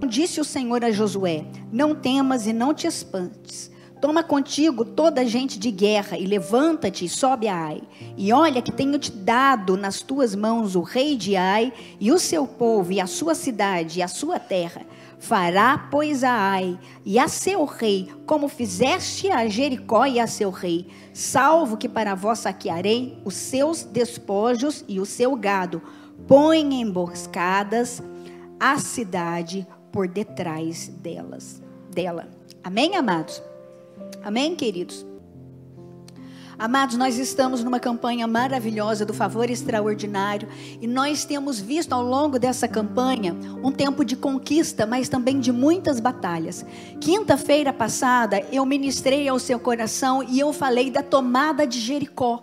Disse o Senhor a Josué: não temas e não te espantes. Toma contigo toda a gente de guerra e levanta-te e sobe a Ai. E olha que tenho te dado nas tuas mãos o rei de Ai e o seu povo e a sua cidade e a sua terra. Fará, pois, a Ai e a seu rei, como fizeste a Jericó e a seu rei, salvo que para vós saquearei os seus despojos e o seu gado. Põe emboscadas a cidade por detrás dela. Amém, amados? Amém, queridos? Amados, nós estamos numa campanha maravilhosa do favor extraordinário, e nós temos visto ao longo dessa campanha um tempo de conquista, mas também de muitas batalhas. Quinta-feira passada eu ministrei ao seu coração e eu falei da tomada de Jericó.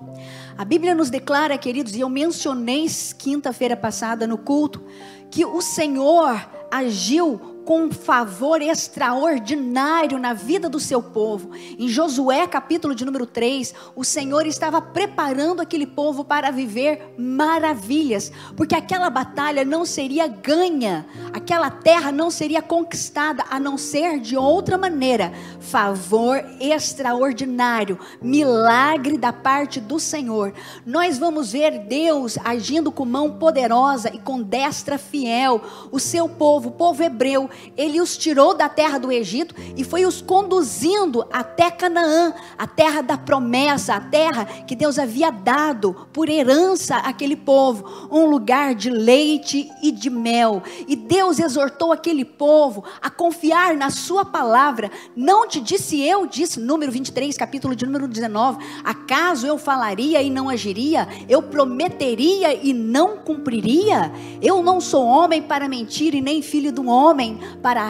A Bíblia nos declara, queridos, e eu mencionei quinta-feira passada no culto, que o Senhor agiu com um favor extraordinário na vida do seu povo. Em Josué capítulo de número 3, o Senhor estava preparando aquele povo para viver maravilhas, porque aquela batalha não seria ganha, aquela terra não seria conquistada, a não ser de outra maneira. Favor extraordinário, milagre da parte do Senhor. Nós vamos ver Deus agindo com mão poderosa e com destra fiel. O seu povo, o povo hebreu, Ele os tirou da terra do Egito e foi os conduzindo até Canaã, a terra da promessa, a terra que Deus havia dado por herança àquele povo, um lugar de leite e de mel. E Deus exortou aquele povo a confiar na sua palavra. Não te disse eu, disse número 23, capítulo de número 19, acaso eu falaria e não agiria? Eu prometeria e não cumpriria? Eu não sou homem para mentir e nem filho de um homem para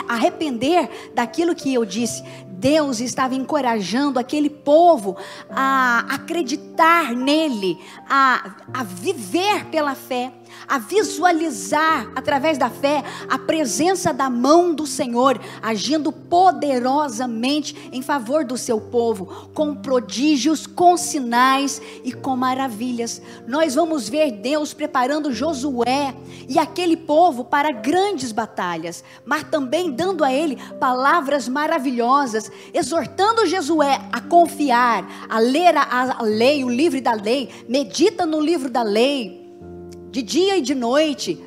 arrepender daquilo que eu disse. Deus estava encorajando aquele povo a acreditar nele, a viver pela fé, a visualizar através da fé a presença da mão do Senhor, agindo poderosamente em favor do seu povo, com prodígios, com sinais e com maravilhas. Nós vamos ver Deus preparando Josué e aquele povo para grandes batalhas, mas também dando a ele palavras maravilhosas, exortando Josué a confiar, a ler a lei, o livro da lei. Medita no livro da lei de dia e de noite.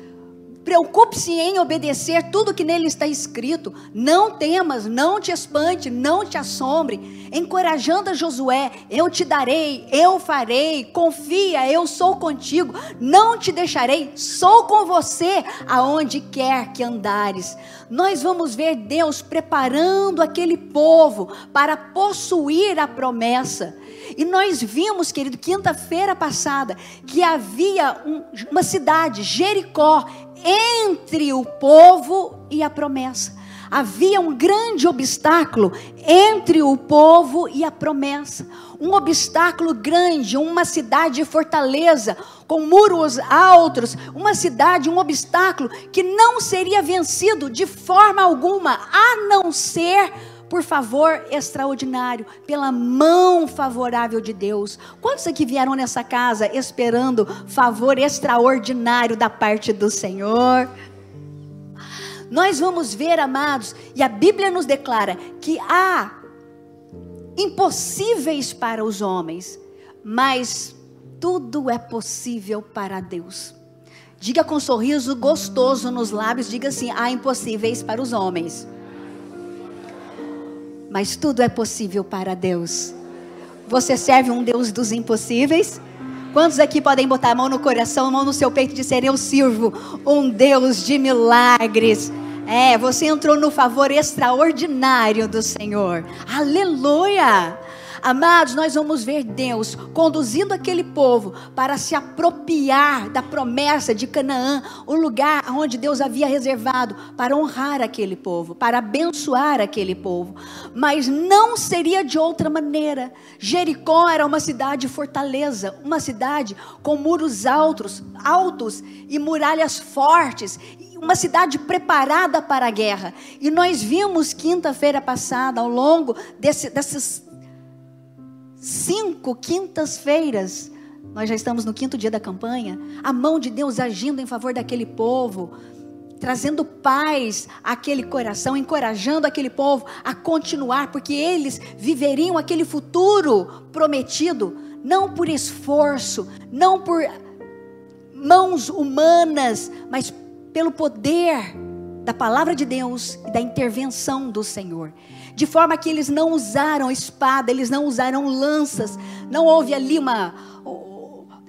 Preocupe-se em obedecer tudo que nele está escrito. Não temas, não te espante, não te assombre. Encorajando a Josué: eu te darei, eu farei, confia, eu sou contigo, não te deixarei, sou com você aonde quer que andares. Nós vamos ver Deus preparando aquele povo para possuir a promessa. E nós vimos, querido, quinta-feira passada, que havia uma cidade, Jericó, entre o povo e a promessa. Havia um grande obstáculo entre o povo e a promessa. Um obstáculo grande, uma cidade fortaleza, com muros altos, uma cidade, um obstáculo que não seria vencido de forma alguma, a não ser por favor extraordinário, pela mão favorável de Deus. Quantos aqui vieram nessa casa esperando favor extraordinário da parte do Senhor? Nós vamos ver, amados, e a Bíblia nos declara que há impossíveis para os homens, mas tudo é possível para Deus. Diga com um sorriso gostoso nos lábios, diga assim: há impossíveis para os homens, mas tudo é possível para Deus. Você serve um Deus dos impossíveis? Quantos aqui podem botar a mão no coração, a mão no seu peito e dizer: eu sirvo um Deus de milagres? Você entrou no favor extraordinário do Senhor. Aleluia! Amados, nós vamos ver Deus conduzindo aquele povo para se apropriar da promessa de Canaã, o lugar onde Deus havia reservado para honrar aquele povo, para abençoar aquele povo. Mas não seria de outra maneira. Jericó era uma cidade fortaleza, uma cidade com muros altos e muralhas fortes, uma cidade preparada para a guerra. E nós vimos quinta-feira passada, ao longo desses 5 quintas-feiras, nós já estamos no 5º dia da campanha, a mão de Deus agindo em favor daquele povo, trazendo paz àquele coração, encorajando aquele povo a continuar, porque eles viveriam aquele futuro prometido, não por esforço, não por mãos humanas, mas pelo poder da palavra de Deus e da intervenção do Senhor. De forma que eles não usaram espada, eles não usaram lanças, não houve ali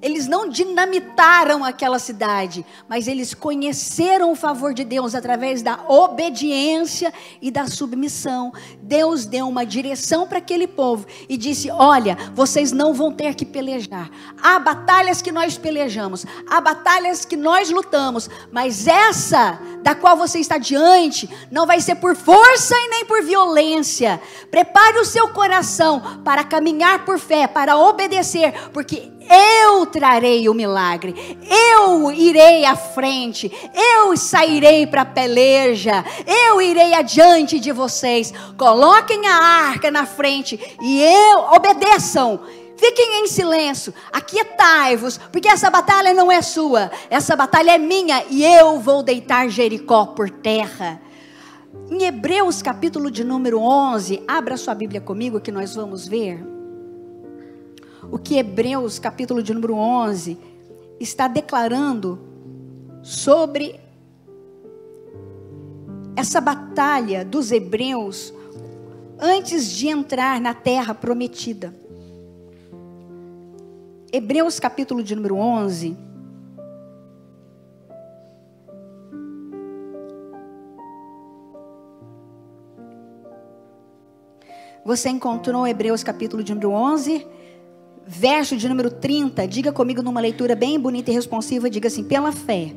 eles não dinamitaram aquela cidade, mas eles conheceram o favor de Deus através da obediência e da submissão. Deus deu uma direção para aquele povo e disse: olha, vocês não vão ter que pelejar. Há batalhas que nós pelejamos, há batalhas que nós lutamos, mas essa da qual você está diante não vai ser por força e nem por violência. Prepare o seu coração para caminhar por fé, para obedecer, porque eu trarei o milagre, eu irei à frente, eu sairei para a peleja, eu irei adiante de vocês. Coloquem a arca na frente e obedeçam. Fiquem em silêncio, aquietai-vos, porque essa batalha não é sua, essa batalha é minha, e eu vou deitar Jericó por terra. Em Hebreus capítulo de número 11, abra sua Bíblia comigo que nós vamos ver o que Hebreus capítulo de número 11 está declarando sobre essa batalha dos hebreus antes de entrar na terra prometida. Hebreus capítulo de número 11. Você encontrou Hebreus capítulo de número 11, verso de número 30. Diga comigo numa leitura bem bonita e responsiva. Diga assim: pela fé.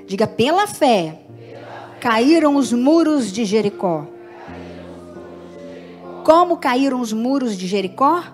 Diga: pela fé caíram os muros de Jericó. Como caíram os muros de Jericó?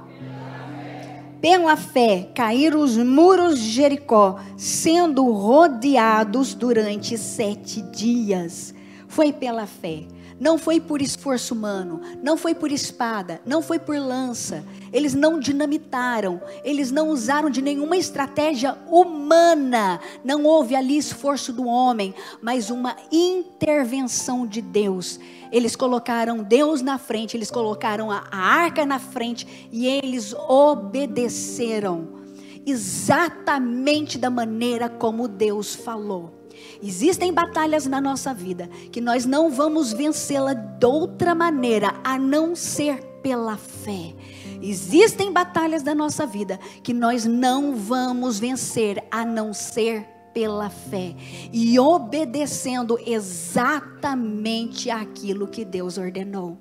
Pela fé caíram os muros de Jericó, sendo rodeados durante 7 dias. Foi pela fé. Não foi por esforço humano, não foi por espada, não foi por lança. Eles não dinamitaram, eles não usaram de nenhuma estratégia humana. Não houve ali esforço do homem, mas uma intervenção de Deus. Eles colocaram Deus na frente, eles colocaram a arca na frente e eles obedeceram exatamente da maneira como Deus falou. Existem batalhas na nossa vida que nós não vamos vencê-la de outra maneira a não ser pela fé. Existem batalhas da nossa vida que nós não vamos vencer a não ser pela fé e obedecendo exatamente aquilo que Deus ordenou.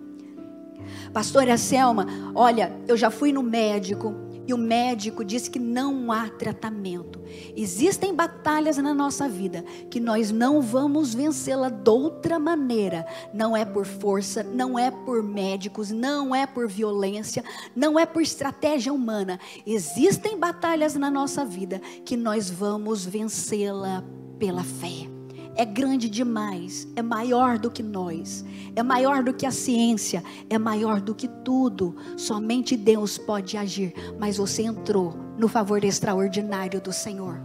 Pastora Selma, olha, eu já fui no médico e o médico disse que não há tratamento. Existem batalhas na nossa vida que nós não vamos vencê-la de outra maneira. Não é por força, não é por médicos, não é por violência, não é por estratégia humana. Existem batalhas na nossa vida que nós vamos vencê-la pela fé. É grande demais, é maior do que nós, é maior do que a ciência, é maior do que tudo. Somente Deus pode agir, mas você entrou no favor extraordinário do Senhor.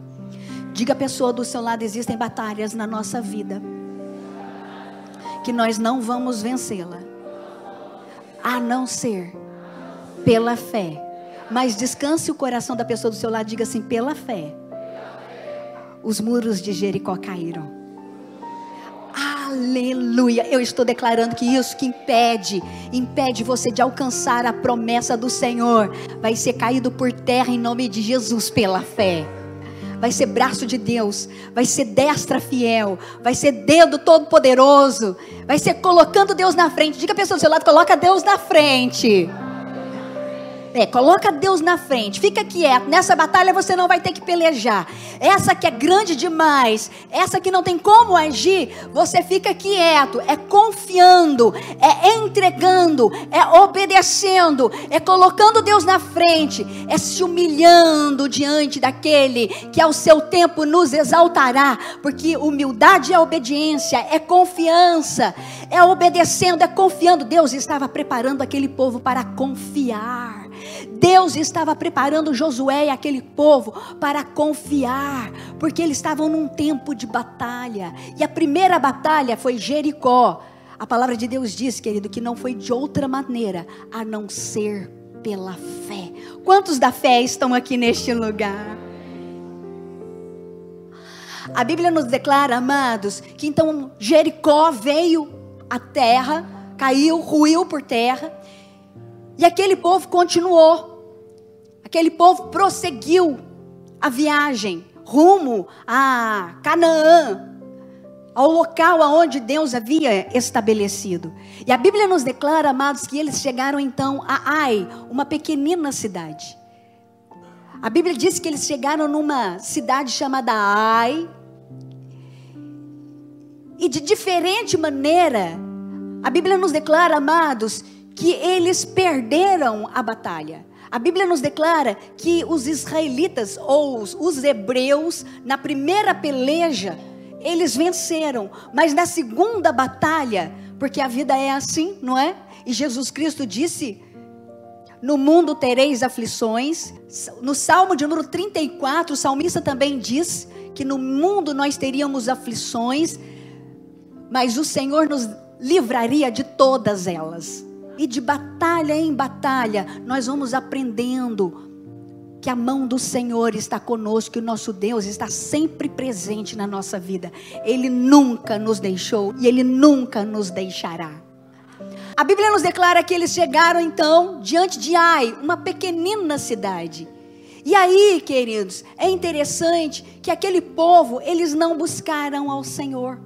Diga à pessoa do seu lado: existem batalhas na nossa vida que nós não vamos vencê-la a não ser pela fé. Mas descanse o coração da pessoa do seu lado, diga assim: pela fé os muros de Jericó caíram. Aleluia, eu estou declarando que isso que impede você de alcançar a promessa do Senhor, vai ser caído por terra em nome de Jesus pela fé. Vai ser braço de Deus, vai ser destra fiel, vai ser dedo todo poderoso, vai ser colocando Deus na frente. Diga a pessoa do seu lado: coloca Deus na frente. Coloca Deus na frente, fica quieto. Nessa batalha você não vai ter que pelejar. Essa que é grande demais, essa que não tem como agir, você fica quieto. É confiando, é entregando, é obedecendo, é colocando Deus na frente, é se humilhando diante daquele que ao seu tempo nos exaltará. Porque humildade é obediência, é confiança, é obedecendo, é confiando. Deus estava preparando aquele povo para confiar. Deus estava preparando Josué e aquele povo para confiar, porque eles estavam num tempo de batalha. E a primeira batalha foi Jericó. A palavra de Deus diz, querido, que não foi de outra maneira a não ser pela fé. Quantos da fé estão aqui neste lugar? A Bíblia nos declara, amados, que então Jericó veio à terra, caiu, ruiu por terra, e aquele povo continuou, aquele povo prosseguiu a viagem rumo a Canaã, ao local aonde Deus havia estabelecido. E a Bíblia nos declara, amados, que eles chegaram então a Ai, uma pequenina cidade. A Bíblia diz que eles chegaram numa cidade chamada Ai, e de diferente maneira, a Bíblia nos declara, amados, que eles perderam a batalha. A Bíblia nos declara que os israelitas, ou os hebreus, na primeira peleja, eles venceram. Mas na segunda batalha, porque a vida é assim, não é? E Jesus Cristo disse, no mundo tereis aflições. No Salmo de número 34, o salmista também diz que no mundo nós teríamos aflições, mas o Senhor nos livraria de todas elas. E de batalha em batalha, nós vamos aprendendo que a mão do Senhor está conosco, que o nosso Deus está sempre presente na nossa vida. Ele nunca nos deixou e Ele nunca nos deixará. A Bíblia nos declara que eles chegaram então diante de Ai, uma pequenina cidade. E aí, queridos, é interessante que aquele povo, eles não buscaram ao Senhor.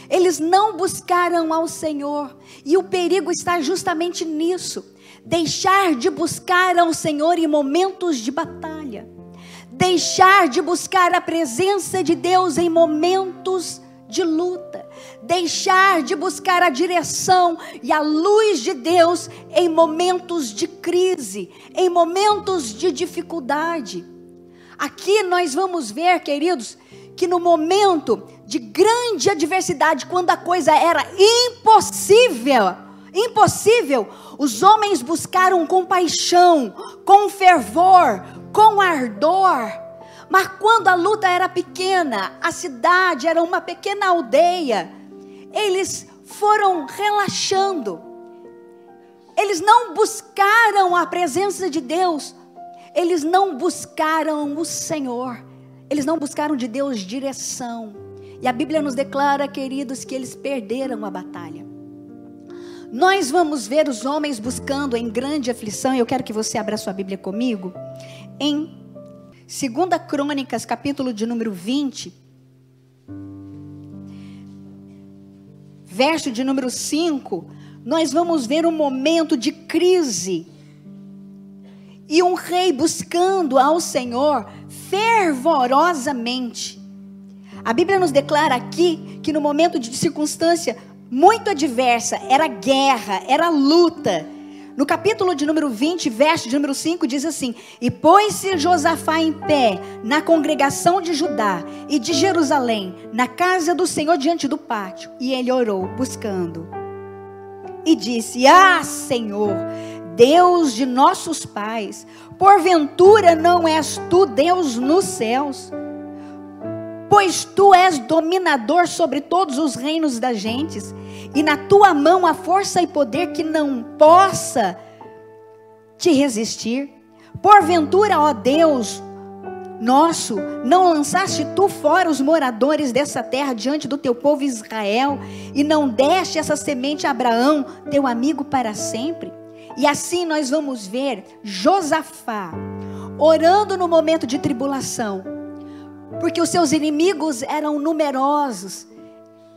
Eles não buscaram ao Senhor, e o perigo está justamente nisso, deixar de buscar ao Senhor em momentos de batalha, deixar de buscar a presença de Deus em momentos de luta, deixar de buscar a direção e a luz de Deus em momentos de crise, em momentos de dificuldade. Aqui nós vamos ver, queridos, que no momento de grande adversidade, quando a coisa era impossível, os homens buscaram com paixão, com fervor, com ardor. Mas quando a luta era pequena, a cidade era uma pequena aldeia, eles foram relaxando. Eles não buscaram a presença de Deus, eles não buscaram o Senhor. Eles não buscaram de Deus direção. E a Bíblia nos declara, queridos, que eles perderam a batalha. Nós vamos ver os homens buscando em grande aflição. E eu quero que você abra sua Bíblia comigo. Em 2 Crônicas, capítulo de número 20. Verso de número 5. Nós vamos ver um momento de crise. E um rei buscando ao Senhor fervorosamente. A Bíblia nos declara aqui que no momento de circunstância muito adversa, era guerra, era luta. No capítulo de número 20, verso de número 5, diz assim: e pôs-se Josafá em pé na congregação de Judá e de Jerusalém, na casa do Senhor diante do pátio, e ele orou buscando. E disse: ah, Senhor, Deus de nossos pais, porventura não és tu Deus nos céus? Pois tu és dominador sobre todos os reinos das gentes, e na tua mão há força e poder que não possa te resistir. Porventura, ó Deus nosso, não lançaste tu fora os moradores dessa terra diante do teu povo Israel, e não deste essa semente a Abraão, teu amigo para sempre? E assim nós vamos ver Josafá orando no momento de tribulação, porque os seus inimigos eram numerosos,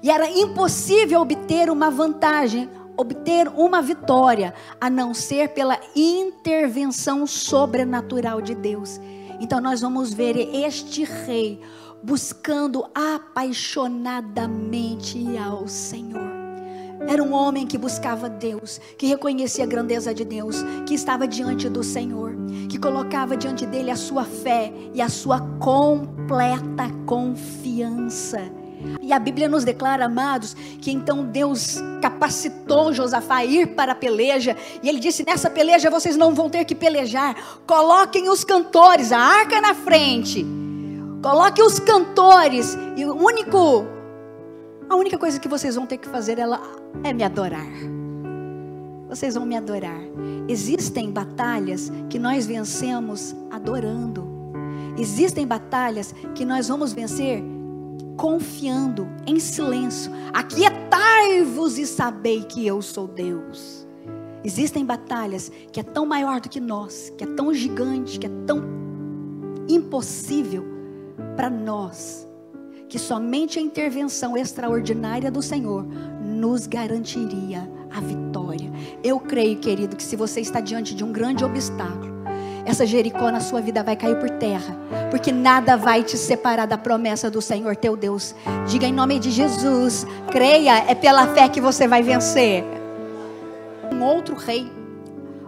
e era impossível obter uma vantagem, obter uma vitória, a não ser pela intervenção sobrenatural de Deus. Então nós vamos ver este rei buscando apaixonadamente ao Senhor. Era um homem que buscava Deus, que reconhecia a grandeza de Deus, que estava diante do Senhor, que colocava diante dele a sua fé e a sua completa confiança. E a Bíblia nos declara, amados, que então Deus capacitou Josafá a ir para a peleja, e ele disse: nessa peleja vocês não vão ter que pelejar, coloquem os cantores, a arca na frente, coloquem os cantores, e a única coisa que vocês vão ter que fazer é me adorar. Vocês vão me adorar. Existem batalhas que nós vencemos adorando. Existem batalhas que nós vamos vencer confiando, em silêncio. Aquietai-vos e sabei que eu sou Deus. Existem batalhas que é tão maior do que nós, que é tão gigante, que é tão impossível para nós, que somente a intervenção extraordinária do Senhor nos garantiria a vitória. Eu creio, querido, que se você está diante de um grande obstáculo, essa Jericó na sua vida vai cair por terra, porque nada vai te separar da promessa do Senhor teu Deus. Diga em nome de Jesus, creia, é pela fé que você vai vencer. Um outro rei,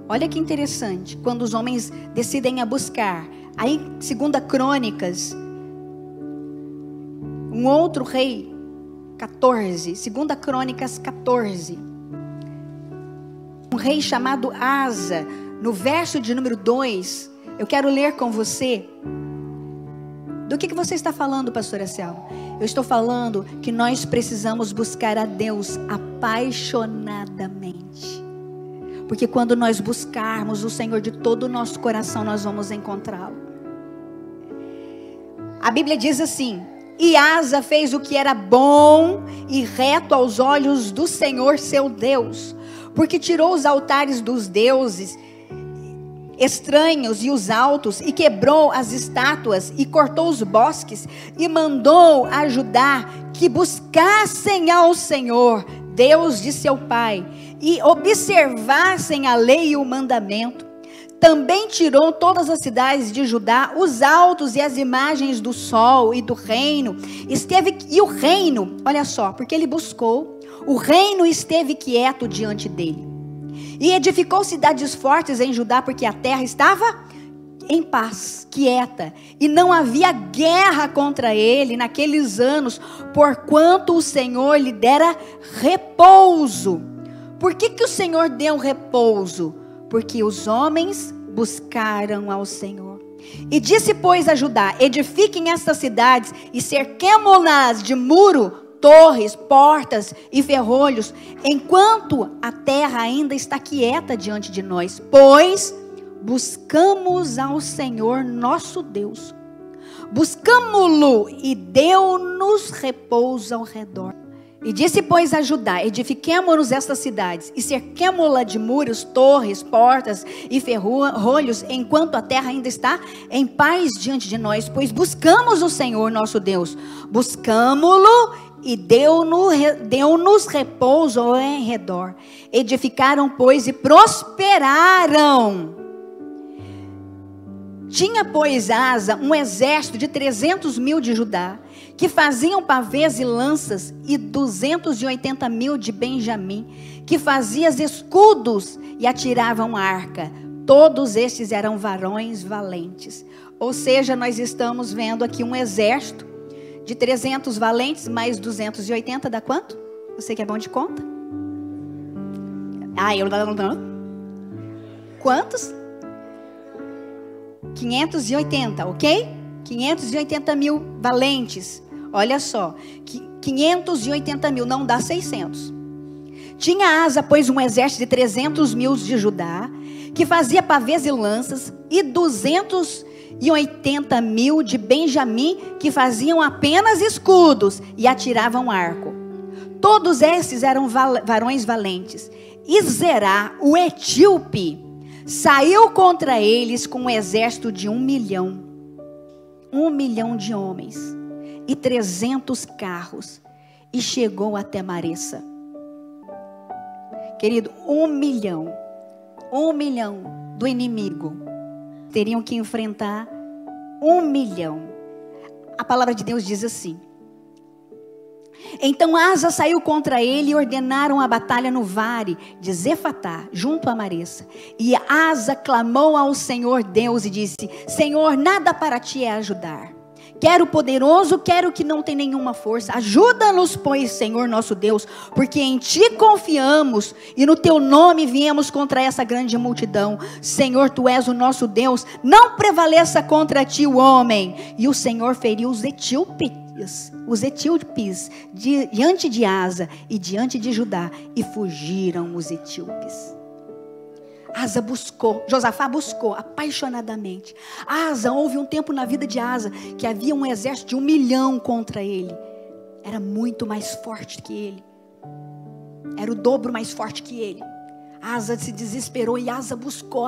olha que interessante, quando os homens decidem a buscar, aí 2 Crônicas, um outro rei, 14, 2 Crônicas 14, um rei chamado Asa, no verso de número 2, eu quero ler com você. Do que você está falando, pastora Selma? Eu estou falando que nós precisamos buscar a Deus apaixonadamente. Porque quando nós buscarmos o Senhor de todo o nosso coração, nós vamos encontrá-lo. A Bíblia diz assim: e Asa fez o que era bom e reto aos olhos do Senhor seu Deus, porque tirou os altares dos deuses estranhos e os altos, e quebrou as estátuas, e cortou os bosques, e mandou a Judá que buscassem ao Senhor, Deus de seu pai, e observassem a lei e o mandamento. Também tirou todas as cidades de Judá, os altos e as imagens do sol e do reino. E o reino, olha só, porque ele buscou, o reino esteve quieto diante dele. E edificou cidades fortes em Judá, porque a terra estava em paz, quieta, e não havia guerra contra ele naqueles anos, porquanto o Senhor lhe dera repouso. Por que o Senhor deu repouso? Porque os homens buscaram ao Senhor. E disse, pois, a Judá: edifiquem estas cidades e cerquemo-las de muro, torres, portas e ferrolhos, enquanto a terra ainda está quieta diante de nós, pois buscamos ao Senhor nosso Deus, buscamo-lo e deu-nos repouso ao redor. E disse, pois, a Judá: edifiquemo-nos estas cidades e cerquemo-la de muros, torres, portas e ferrolhos, enquanto a terra ainda está em paz diante de nós, pois buscamos o Senhor nosso Deus, buscamo-lo e deu-nos repouso ao redor. Edificaram, pois, e prosperaram. Tinha, pois, Asa um exército de 300.000 de Judá, que faziam pavês e lanças, e 280.000 de Benjamim, que faziam escudos e atiravam arca. Todos estes eram varões valentes. Ou seja, nós estamos vendo aqui um exército de 300 valentes, mais 280, dá quanto? Você que é bom de conta? Eu não. Quantos? 580, ok? 580.000 valentes. Olha só, 580.000 não dá 600. Tinha Asa, pois, um exército de 300.000 de Judá, que fazia pavês e lanças, e 280.000 de Benjamim, que faziam apenas escudos e atiravam arco. Todos esses eram varões valentes. E Zerá, o etíope, saiu contra eles com um exército de 1 milhão. 1 milhão de homens e 300 carros, e chegou até Maressa. Querido, 1 milhão do inimigo teriam que enfrentar 1 milhão. A palavra de Deus diz assim: então Asa saiu contra ele e ordenaram a batalha no vale de Zefatá, junto a Maressa. E Asa clamou ao Senhor Deus e disse: Senhor, nada para ti é ajudar. quer o poderoso, quer o que não tem nenhuma força. Ajuda-nos, pois, Senhor nosso Deus, porque em Ti confiamos e no Teu nome viemos contra essa grande multidão. Senhor, Tu és o nosso Deus, não prevaleça contra Ti o homem. E o Senhor feriu os etíopes diante de Asa e diante de Judá, e fugiram os etíopes. Asa buscou, Josafá buscou apaixonadamente. Asa, houve um tempo na vida de Asa que havia um exército de 1 milhão contra ele. Era muito mais forte que ele. Era o dobro mais forte que ele. Asa se desesperou e Asa buscou.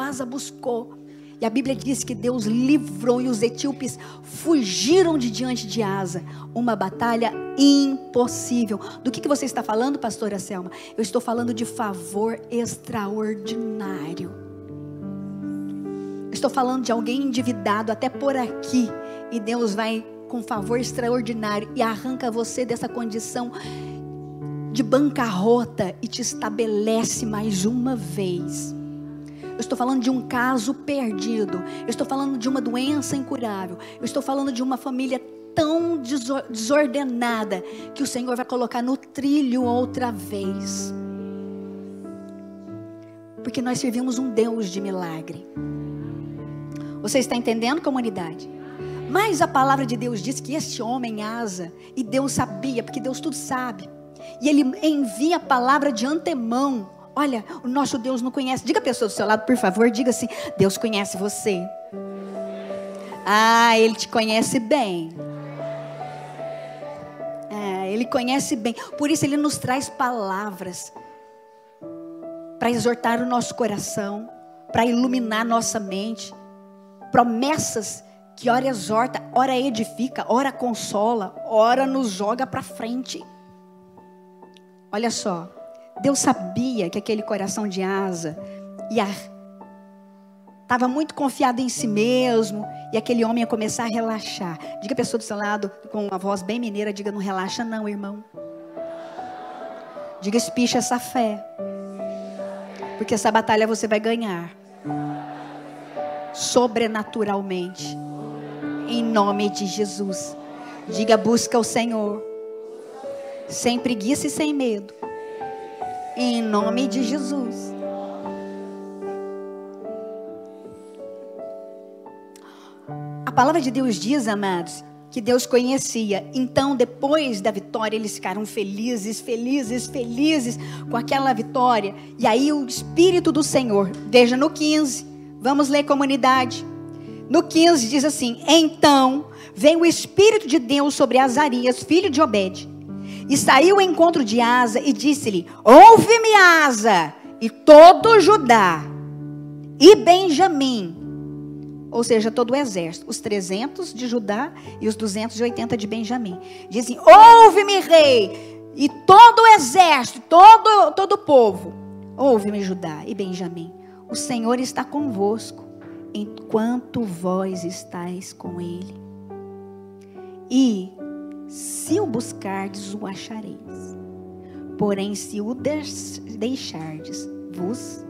E a Bíblia diz que Deus livrou e os etíopes fugiram de diante de Asa. Uma batalha impossível. Do que você está falando, pastora Selma? Eu estou falando de favor extraordinário. Eu estou falando de alguém endividado até por aqui. E Deus vai com favor extraordinário e arranca você dessa condição de bancarrota e te estabelece mais uma vez. Eu estou falando de um caso perdido. Eu estou falando de uma doença incurável. Eu estou falando de uma família tão desordenada que o Senhor vai colocar no trilho outra vez. Porque nós servimos um Deus de milagre. Você está entendendo, comunidade? Mas a palavra de Deus diz que este homem Asa, e Deus sabia, porque Deus tudo sabe, e Ele envia a palavra de antemão. Olha, o nosso Deus não conhece. Diga a pessoa do seu lado, por favor, diga assim: Deus conhece você. Ah, Ele te conhece bem. Ele conhece bem. Por isso Ele nos traz palavras para exortar o nosso coração, para iluminar nossa mente. Promessas que ora exorta, ora edifica, ora consola, ora nos joga para frente. Olha só, Deus sabia que aquele coração de Asa estava muito confiado em si mesmo, e aquele homem ia começar a relaxar. Diga a pessoa do seu lado, com uma voz bem mineira, diga: não relaxa não, irmão. Diga: espicha essa fé, porque essa batalha você vai ganhar sobrenaturalmente, em nome de Jesus. Diga: busca o Senhor, sem preguiça e sem medo, em nome de Jesus. A palavra de Deus diz, amados, que Deus conhecia. Então, depois da vitória, eles ficaram felizes com aquela vitória. E aí o Espírito do Senhor, veja no 15, vamos ler, comunidade. No 15 diz assim: então veio o Espírito de Deus sobre Azarias, filho de Obed, e saiu ao encontro de Asa e disse-lhe: ouve-me, Asa, e todo Judá e Benjamim, ou seja, todo o exército, os 300 de Judá e os 280 de Benjamim. Dizem: ouve-me, rei, e todo o exército, todo o povo. Ouve-me, Judá e Benjamim. O Senhor está convosco, enquanto vós estáis com ele. E se o buscardes, o achareis. Porém, se o deixardes, vos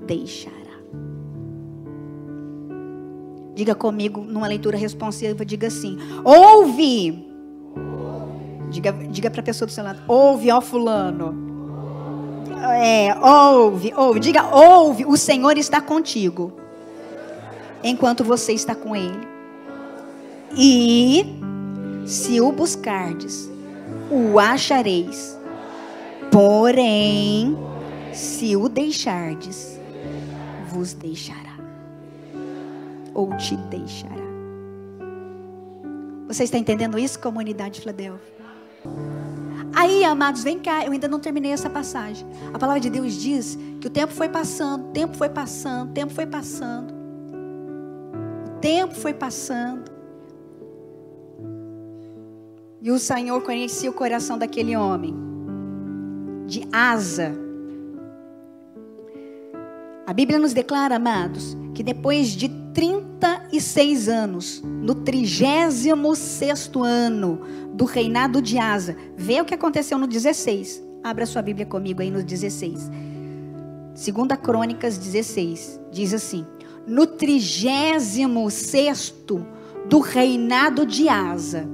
deixará. Diga comigo, numa leitura responsiva, diga assim: ouve. Diga para a pessoa do seu lado: ouve, ó fulano. Ouve. Diga: ouve, o Senhor está contigo, enquanto você está com ele. E se o buscardes, o achareis. Porém, se o deixardes, vos deixará. Ou te deixará. Você está entendendo isso, comunidade Filadélfia? Aí, amados, vem cá, eu ainda não terminei essa passagem. A palavra de Deus diz que o tempo foi passando, e o Senhor conhecia o coração daquele homem, de Asa. A Bíblia nos declara, amados, que depois de 36 anos, no 36º ano do reinado de Asa, vê o que aconteceu no 16. Abra sua Bíblia comigo aí no 16. 2 Crônicas 16, diz assim: no 36º do reinado de Asa.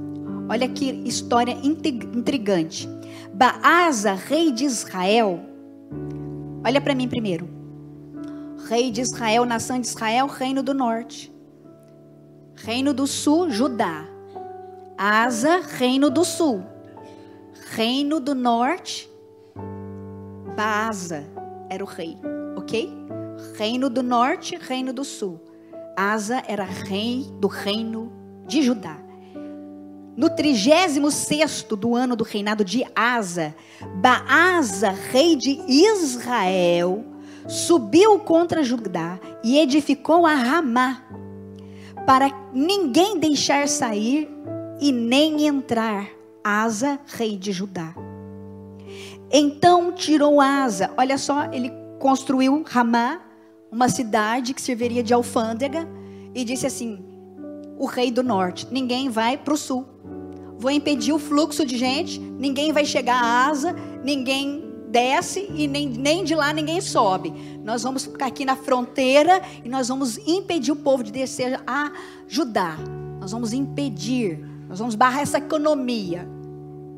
Olha que história intrigante. Baasa, rei de Israel. Olha para mim primeiro. Rei de Israel, nação de Israel, reino do norte. Reino do sul, Judá. Asa, reino do sul. Reino do norte, Baasa era o rei, ok? Reino do norte, reino do sul. Asa era rei do reino de Judá. No 36º do ano do reinado de Asa, Baasa, rei de Israel, subiu contra Judá e edificou a Ramá, para ninguém deixar sair e nem entrar Asa, rei de Judá. Então tirou Asa, olha só, ele construiu Ramá, uma cidade que serviria de alfândega, e disse assim: o rei do norte, ninguém vai para o sul. Vou impedir o fluxo de gente, ninguém vai chegar a Asa, ninguém desce e nem de lá ninguém sobe. Nós vamos ficar aqui na fronteira e nós vamos impedir o povo de descer a Judá. Nós vamos impedir, nós vamos barrar essa economia.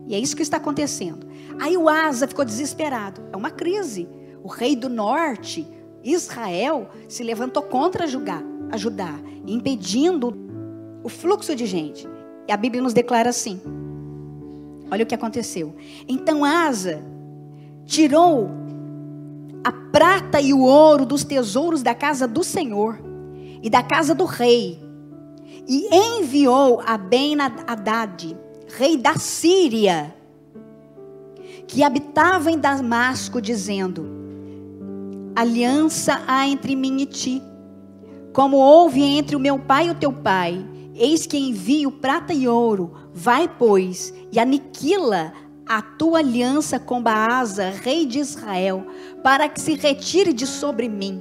E é isso que está acontecendo. Aí o Asa ficou desesperado. É uma crise. O rei do norte, Israel, se levantou contra Judá, impedindo o fluxo de gente. E a Bíblia nos declara assim. Olha o que aconteceu. Então Asa tirou a prata e o ouro dos tesouros da casa do Senhor e da casa do rei, e enviou a Ben-Hadad, rei da Síria, que habitava em Damasco, dizendo: aliança há entre mim e ti, como houve entre o meu pai e o teu pai. Eis que envio prata e ouro. Vai, pois, e aniquila a tua aliança com Baasa, rei de Israel, para que se retire de sobre mim.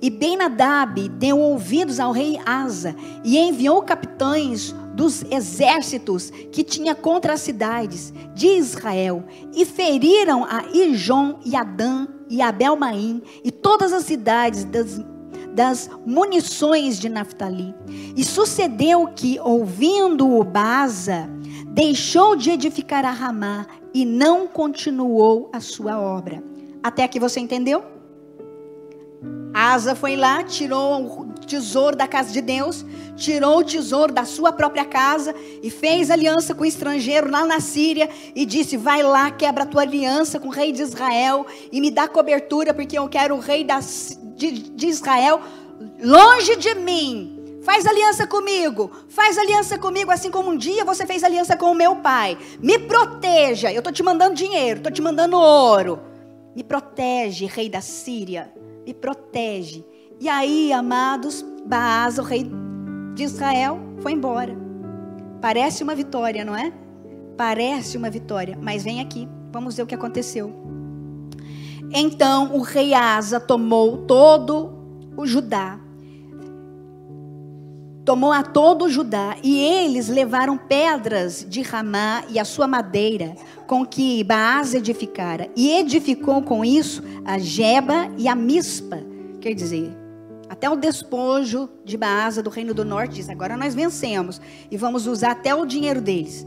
E Ben-Hadad deu ouvidos ao rei Asa, e enviou capitães dos exércitos que tinha contra as cidades de Israel, e feriram a Ijon e Adã e Abel-Maim, e todas as cidades das munições de Naftali. E sucedeu que, ouvindo-o Baasa, deixou de edificar a Ramá e não continuou a sua obra. Até aqui você entendeu? Asa foi lá, tirou o tesouro da casa de Deus, tirou o tesouro da sua própria casa e fez aliança com o estrangeiro lá na Síria e disse: vai lá, quebra a tua aliança com o rei de Israel e me dá cobertura, porque eu quero o rei de Israel longe de mim. Faz aliança comigo, assim como um dia você fez aliança com o meu pai. Me proteja, eu estou te mandando dinheiro, estou te mandando ouro. Me protege, rei da Síria, me protege. E aí, amados, Baasa, o rei de Israel, foi embora. Parece uma vitória, não é? Parece uma vitória, mas vem aqui, vamos ver o que aconteceu. Então o rei Asa tomou todo o Judá, e eles levaram pedras de Ramá e a sua madeira, com que Baasa edificara, e edificou com isso a Geba e a Mispa. Quer dizer, até o despojo de Baasa do reino do norte, diz: agora nós vencemos e vamos usar até o dinheiro deles.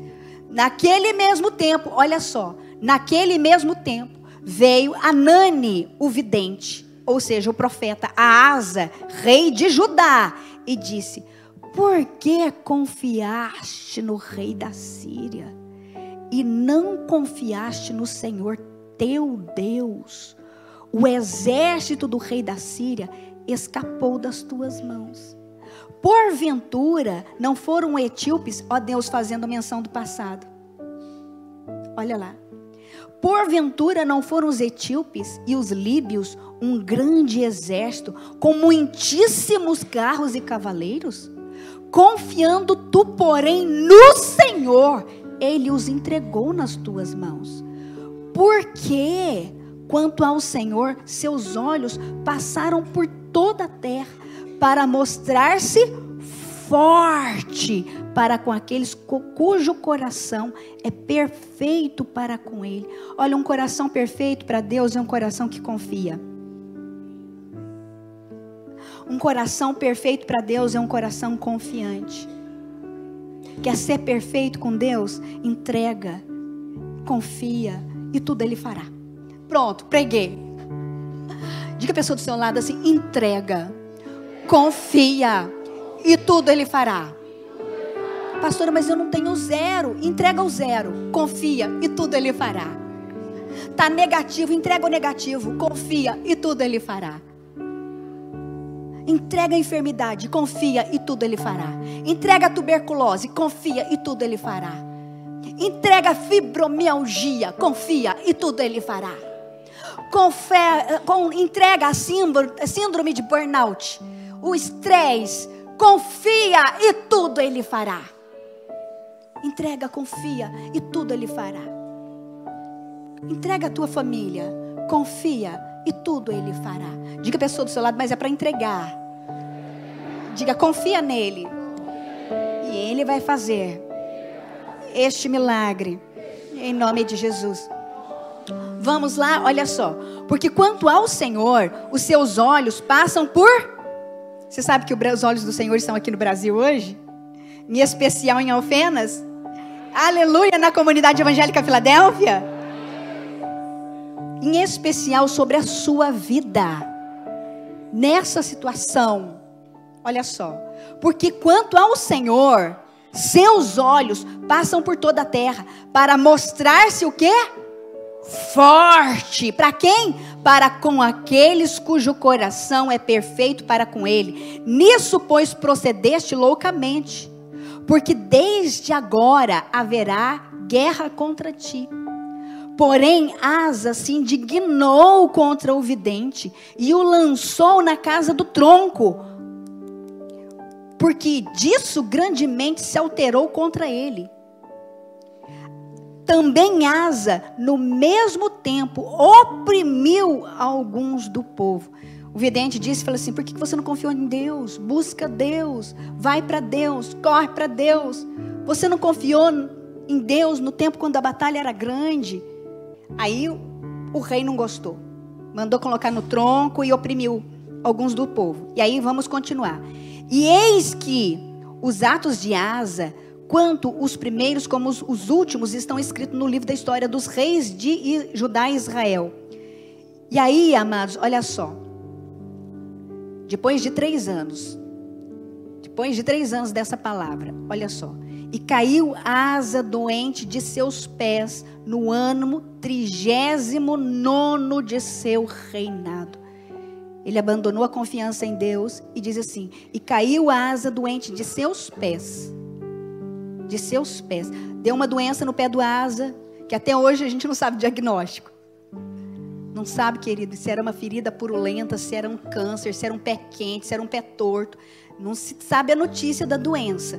Naquele mesmo tempo, olha só, naquele mesmo tempo veio Anani, o vidente, ou seja, o profeta, a Asa, rei de Judá, e disse: por que confiaste no rei da Síria e não confiaste no Senhor teu Deus? O exército do rei da Síria escapou das tuas mãos. Porventura não foram etíopes, ó Deus, fazendo menção do passado. Olha lá. Porventura não foram os etíopes e os líbios um grande exército, com muitíssimos carros e cavaleiros? Confiando tu, porém, no Senhor, Ele os entregou nas tuas mãos. Porque, quanto ao Senhor, seus olhos passaram por toda a terra, para mostrar-se forte para com aqueles cujo coração é perfeito para com Ele. Olha, um coração perfeito para Deus é um coração que confia. Um coração perfeito para Deus é um coração confiante. Quer ser perfeito com Deus? Entrega, confia e tudo Ele fará. Pronto, preguei. Diga a pessoa do seu lado assim: entrega, confia e tudo Ele fará. Pastora, mas eu não tenho zero. Entrega o zero, confia e tudo Ele fará. Está negativo, entrega o negativo, confia e tudo Ele fará. Entrega a enfermidade, confia e tudo Ele fará. Entrega a tuberculose, confia e tudo Ele fará. Entrega a fibromialgia, confia e tudo Ele fará. Entrega a síndrome de burnout, o estresse, confia e tudo Ele fará. Entrega, confia e tudo Ele fará. Entrega a tua família, confia e tudo Ele fará. Diga a pessoa do seu lado: mas é para entregar. Diga: confia nele e Ele vai fazer este milagre, em nome de Jesus. Vamos lá, olha só. Porque quanto ao Senhor, os seus olhos passam por... Você sabe que os olhos do Senhor estão aqui no Brasil hoje? Em especial em Alfenas. Aleluia, na comunidade evangélica Filadélfia. Em especial sobre a sua vida. Nessa situação. Olha só. Porque quanto ao Senhor, seus olhos passam por toda a terra para mostrar-se o quê? Forte. Para quem? Para com aqueles cujo coração é perfeito para com Ele. Nisso, pois, procedeste loucamente, porque desde agora haverá guerra contra ti. Porém, Asa se indignou contra o vidente e o lançou na casa do tronco, porque disso grandemente se alterou contra ele. Também Asa, no mesmo tempo, oprimiu alguns do povo. O vidente disse, falou assim: por que você não confiou em Deus? Busca Deus, vai para Deus, corre para Deus. Você não confiou em Deus no tempo quando a batalha era grande? Aí o rei não gostou, mandou colocar no tronco e oprimiu alguns do povo. E aí vamos continuar. E eis que os atos de Asa, quanto os primeiros como os últimos, estão escritos no livro da história dos reis de Judá e Israel. E aí, amados, olha só. Depois de 3 anos dessa palavra, olha só. E caiu Asa doente de seus pés no ano 39º de seu reinado. Ele abandonou a confiança em Deus e diz assim: e caiu Asa doente de seus pés. De seus pés. Deu uma doença no pé do Asa, que até hoje a gente não sabe o diagnóstico. Não sabe, querido, se era uma ferida purulenta, se era um câncer, se era um pé quente, se era um pé torto. Não se sabe a notícia da doença.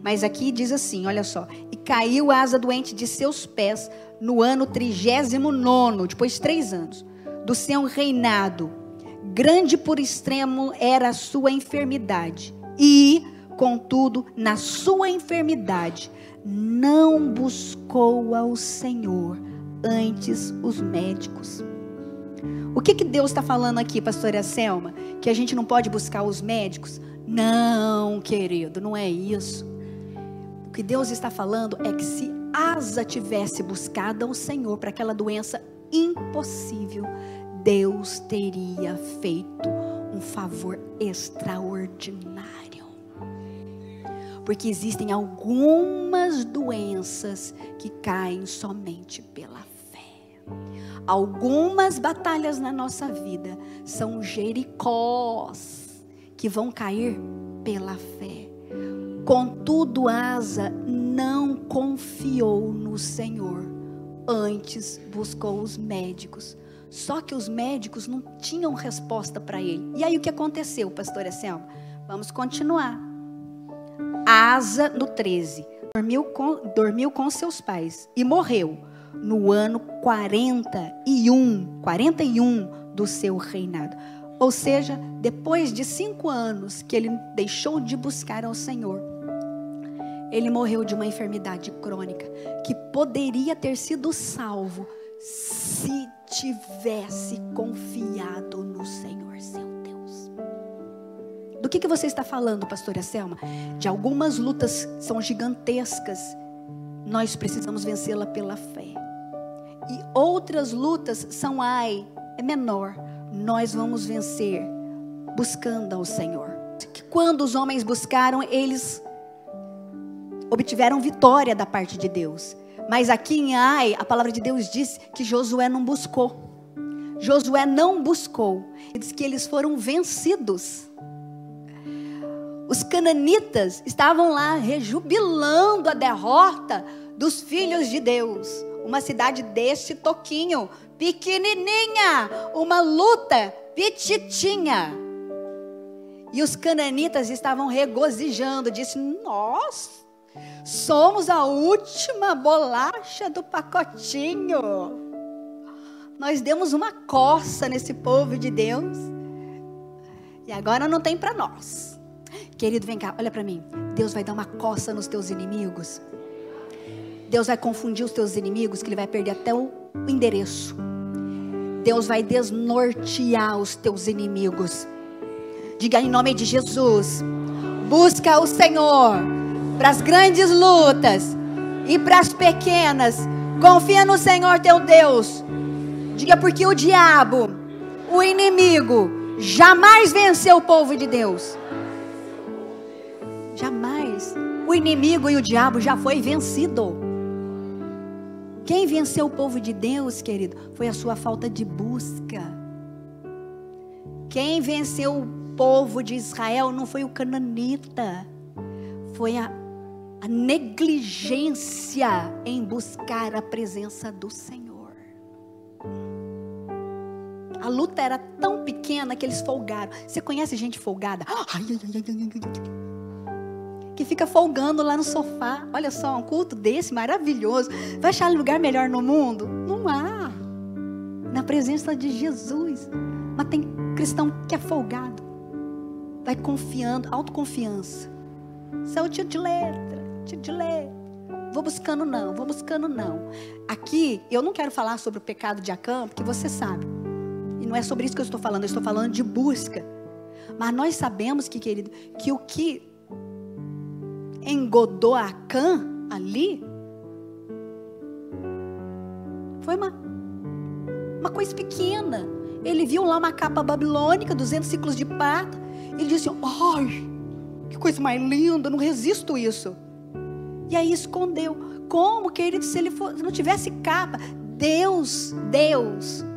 Mas aqui diz assim, olha só. E caiu Asa doente de seus pés no ano 39º, depois de 3 anos, do seu reinado. Grande por extremo era a sua enfermidade. E, contudo, na sua enfermidade, não buscou ao Senhor, antes os médicos. O que Deus está falando aqui, pastora Selma? Que a gente não pode buscar os médicos? Não, querido, não é isso. O que Deus está falando é que se Asa tivesse buscado ao Senhor para aquela doença impossível, Deus teria feito um favor extraordinário. Porque existem algumas doenças que caem somente pela fé. Algumas batalhas na nossa vida são Jericós que vão cair pela fé. Contudo, Asa não confiou no Senhor, antes buscou os médicos. Só que os médicos não tinham resposta para ele. E aí o que aconteceu, pastora Selma? Vamos continuar. Asa, no 13, dormiu com seus pais e morreu no ano 41 do seu reinado. Ou seja, depois de 5 anos que ele deixou de buscar ao Senhor, ele morreu de uma enfermidade crônica que poderia ter sido salvo se tivesse confiado no Senhor seu Deus. Do que você está falando, pastora Selma? De algumas lutas que são gigantescas. Nós precisamos vencê-la pela fé. E outras lutas são, é menor. Nós vamos vencer buscando ao Senhor. Que quando os homens buscaram, eles obtiveram vitória da parte de Deus. Mas aqui em Ai, a palavra de Deus diz que Josué não buscou. Josué não buscou. Ele diz que eles foram vencidos. Os cananitas estavam lá rejubilando a derrota dos filhos de Deus. Uma cidade deste toquinho, pequenininha, uma luta pititinha. E os cananitas estavam regozijando, disse: nós somos a última bolacha do pacotinho. Nós demos uma coça nesse povo de Deus. E agora não tem para nós. Querido, vem cá, olha para mim. Deus vai dar uma coça nos teus inimigos. Deus vai confundir os teus inimigos, que ele vai perder até o endereço. Deus vai desnortear os teus inimigos. Diga em nome de Jesus: busca o Senhor para as grandes lutas e para as pequenas. Confia no Senhor teu Deus. Diga, porque o diabo, o inimigo, jamais venceu o povo de Deus. Jamais. O inimigo e o diabo já foi vencido. Quem venceu o povo de Deus, querido, foi a sua falta de busca. Quem venceu o povo de Israel não foi o cananita, foi a negligência em buscar a presença do Senhor. A luta era tão pequena que eles folgaram. Você conhece gente folgada? Que fica folgando lá no sofá. Olha só, um culto desse maravilhoso. Vai achar lugar melhor no mundo? Não há. Na presença de Jesus. Mas tem cristão que é folgado. Vai confiando, autoconfiança. Sou tio de letra. Vou buscando não. Aqui, eu não quero falar sobre o pecado de Acã, porque você sabe. E não é sobre isso que eu estou falando. Eu estou falando de busca. Mas nós sabemos que, querido, que o que engodou Acã ali foi uma coisa pequena. Ele viu lá uma capa babilônica, 200 ciclos de prata. Ele disse: ai, que coisa mais linda, não resisto isso. E aí escondeu. Como, querido, se ele não tivesse capa? Deus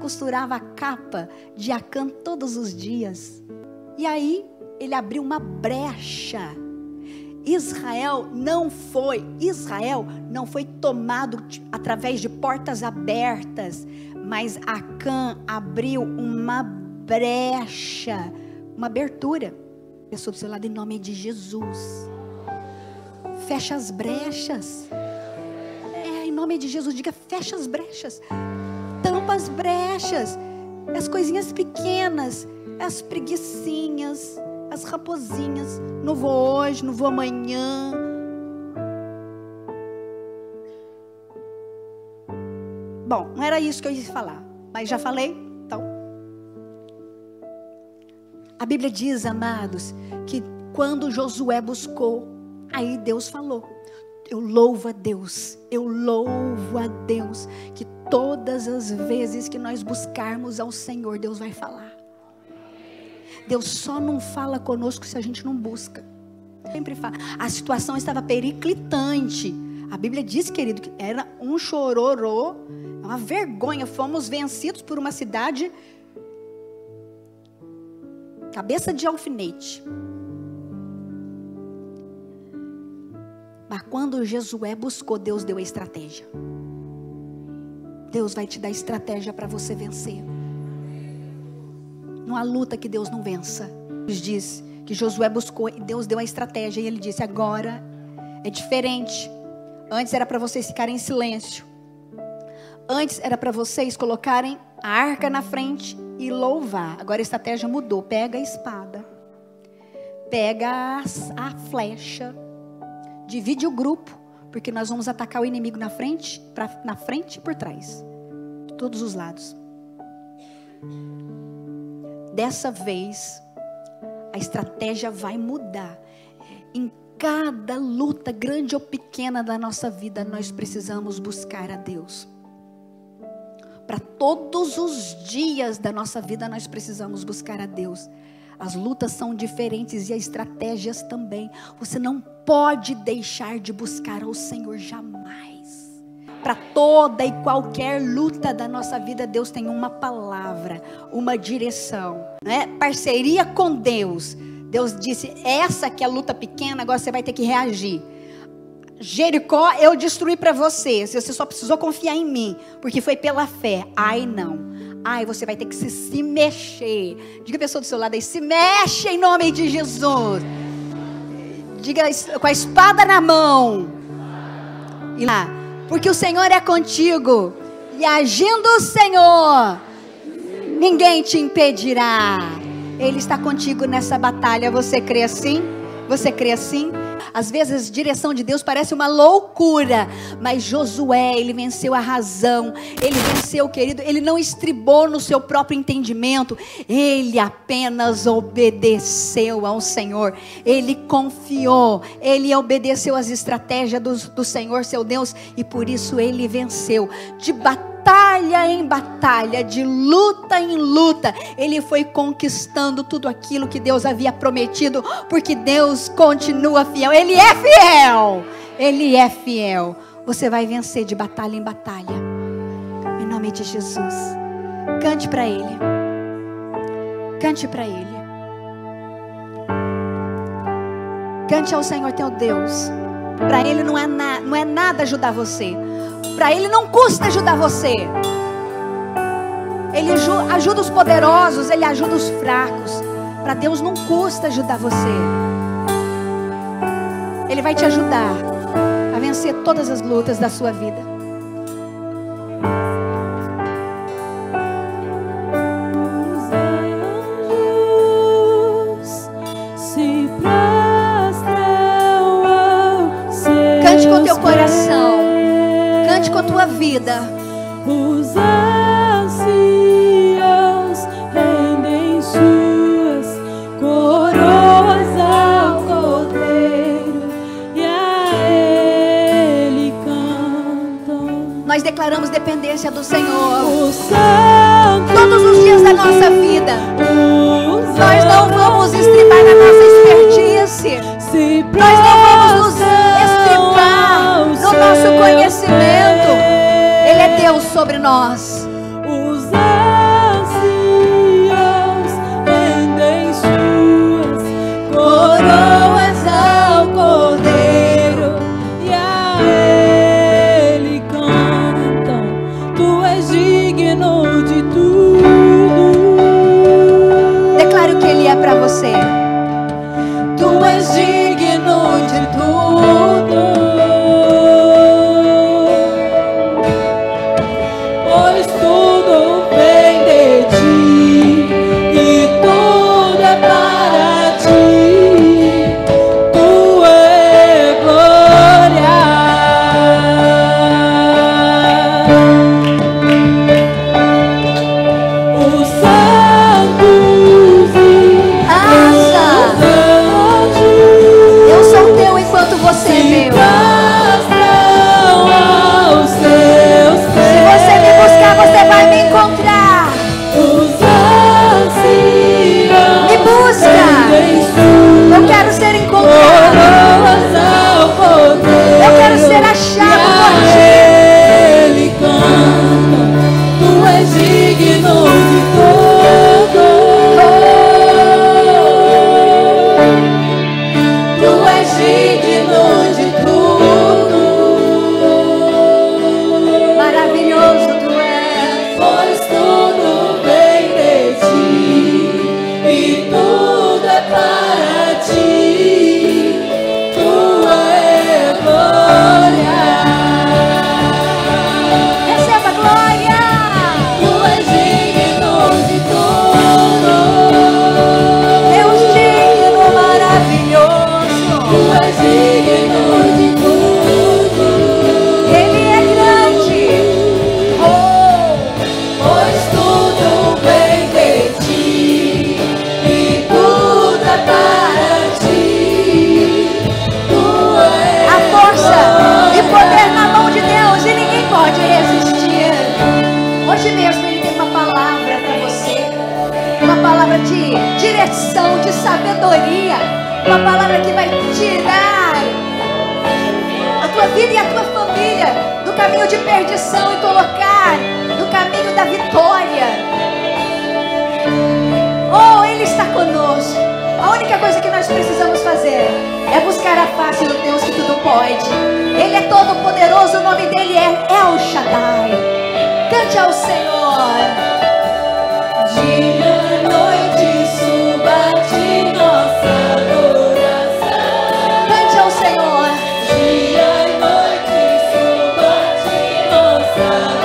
costurava a capa de Acã todos os dias. E aí ele abriu uma brecha. Israel não foi tomado através de portas abertas, mas Acã abriu uma brecha, uma abertura. Pessoa do seu lado, em nome de Jesus. Fecha as brechas. Em nome de Jesus, diga: fecha as brechas. Tampa as brechas. As coisinhas pequenas, as preguicinhas, as raposinhas. Não vou hoje, não vou amanhã. Bom, não era isso que eu ia falar, mas já falei, então. A Bíblia diz, amados, que quando Josué buscou, aí Deus falou. Eu louvo a Deus, que todas as vezes que nós buscarmos ao Senhor, Deus vai falar. Deus só não fala conosco se a gente não busca. Sempre fala. A situação estava periclitante. A Bíblia diz, querido, que era um chororô, uma vergonha. Fomos vencidos por uma cidade cabeça de alfinete. Mas quando Josué buscou, Deus deu a estratégia. Deus vai te dar estratégia para você vencer. Não há luta que Deus não vença. Deus diz que Josué buscou e Deus deu a estratégia. E ele disse: agora é diferente. Antes era para vocês ficarem em silêncio. Antes era para vocês colocarem a arca na frente e louvar. Agora a estratégia mudou. Pega a espada. Pega a flecha. Divide o grupo, porque nós vamos atacar o inimigo na frente e por trás. De todos os lados. Dessa vez, a a estratégia vai mudar. Em cada luta, grande ou pequena da nossa vida, nós precisamos buscar a Deus. Para todos os dias da nossa vida, nós precisamos buscar a Deus. As lutas são diferentes e as estratégias também. Você não pode deixar de buscar ao Senhor jamais. Para toda e qualquer luta da nossa vida, Deus tem uma palavra, uma direção, né? Parceria com Deus. Deus disse, essa que é a luta pequena, agora você vai ter que reagir. Jericó eu destruí para você só precisou confiar em mim, porque foi pela fé. Ai não, ai você vai ter que se mexer. Diga a pessoa do seu lado aí, se mexe em nome de Jesus. Diga com a espada na mão. E lá, porque o Senhor é contigo, e agindo o Senhor, ninguém te impedirá. Ele está contigo nessa batalha. Você crê assim? Você crê assim? Às vezes a direção de Deus parece uma loucura, mas Josué, ele venceu a razão, ele venceu, querido, ele não estribou no seu próprio entendimento, ele apenas obedeceu ao Senhor, ele confiou, ele obedeceu às estratégias do Senhor, seu Deus, e por isso ele venceu. De batalha em batalha, de luta em luta, ele foi conquistando tudo aquilo que Deus havia prometido, porque Deus continua fiel, Ele é fiel, Ele é fiel. Você vai vencer de batalha em batalha, em nome de Jesus. Cante para Ele, cante para Ele, cante ao Senhor teu Deus. Para Ele não é nada ajudar você. Para Ele não custa ajudar você. Ele ajuda os poderosos, Ele ajuda os fracos. Para Deus não custa ajudar você. Ele vai te ajudar a vencer todas as lutas da sua vida. Cante com teu coração. Cante com a tua vida. Os anciãos rendem suas coroas ao Cordeiro e a Ele cantam. Nós declaramos dependência do Senhor. Os santos, todos os dias da nossa vida. Nós não vamos estribar na nossa expertise. Nós não vamos nos estribar no nosso conhecimento. Ele é Deus sobre nós. Os anciãos rendem suas coroas ao Cordeiro e a Ele cantam. Tu és digno de tudo. Declare o que Ele é para você. Tu és digno de tudo. Pois palavra de direção, de sabedoria, uma palavra que vai tirar a tua vida e a tua família do caminho de perdição e colocar no caminho da vitória. Oh, Ele está conosco. A única coisa que nós precisamos fazer é buscar a face do Deus que tudo pode. Ele é todo poderoso, o nome dele é El Shaddai. Cante ao Senhor. Dia e noite suba de nossa adoração. Cante ao Senhor. Dia e noite suba de nossa